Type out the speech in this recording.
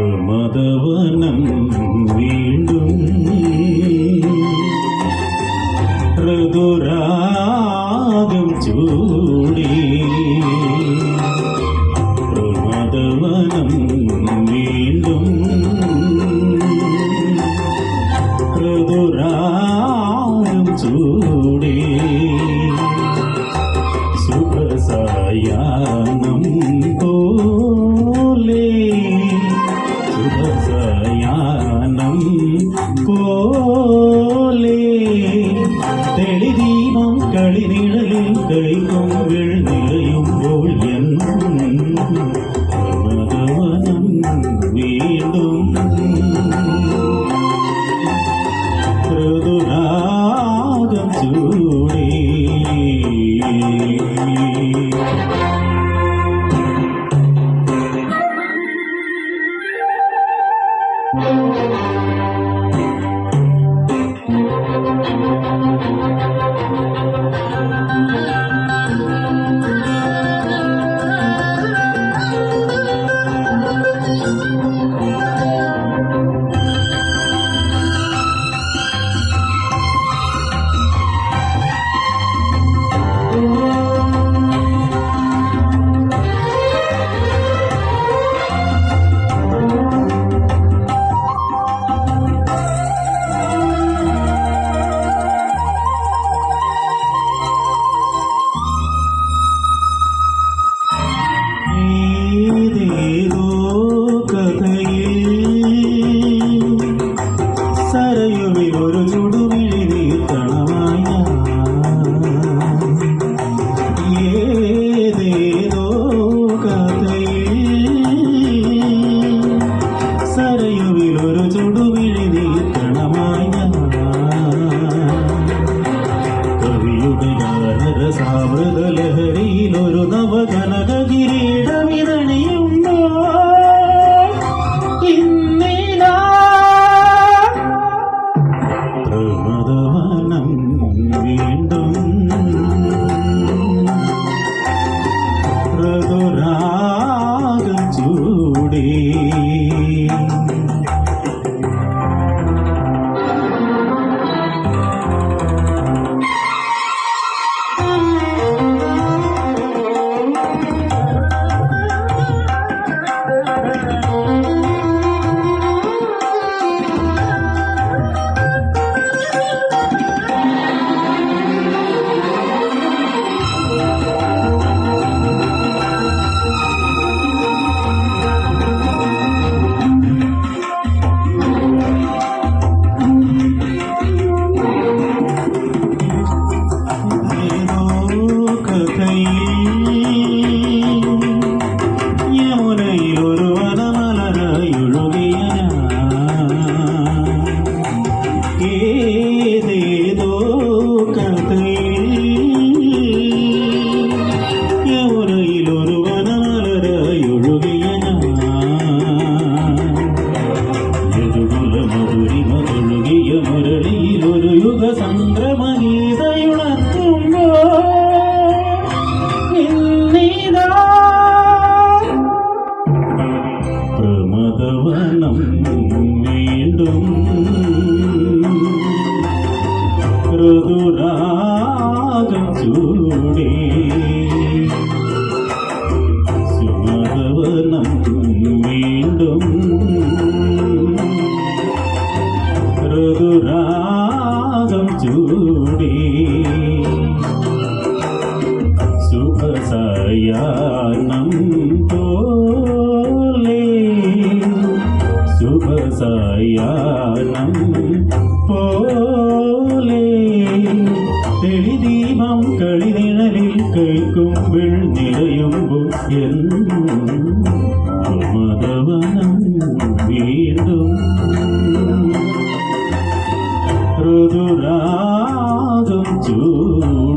പ്രമദവനം വീണ്ടും ഋതുരാഗം ചൂടി പ്രമദവനം വീണ്ടും ഋതുരാഗം ചൂടി ശുഭസായാഹ്നം പോലെ ശുഭസായാഹ്നം പോലെ തെളിദീപം കളിനിഴലിൽ കളിക്കും നിറയുമ്പോൾ പ്രമദവനം വീണ്ടും ഋതുരാഗം ചൂടി സരയുവിലൊരു ചുടുമിഴി നീർത്തണമായ ഏതേതോ കഥയിൽ സരയുവിലൊരു ചുടുമിഴി നീർത്തണമായ കവിയുടെ ഗാനരസാമൃത ലഹരിയിലൊരു നവകനക കിരീടമിതണിയുണ്ടോ പ്രമദവനം വീണ്ടും ഋതുരാഗം ചൂടി യമുനയിലൊരു വനമലരായൊഴുകിയ ഏതേതോ കഥയിൽ യമുനയിലൊരു വനമലരായൊഴുകിയ യദുകുല മധുരിമ തൊഴുകിയ മുരളിയിലൊരു യുഗസംക്രമഗീതയുണർത്തുമ്പോ പ്രമദവനം വീണ്ടും ഋതുരാഗം ചൂടി സുമദവനം വീണ്ടും ഋതുരാഗം ചൂടി ചൂടി ശുഭസായാഹ്നം പോലെ ശുഭസായാഹ്നം പോലെ തെളിദീപം കളിനിഴലിൽ കൈക്കുമ്പിൾ നിറയുമ്പോൾ പ്രമദവനം വീണ്ടും ഋതുരാഗം ചൂടി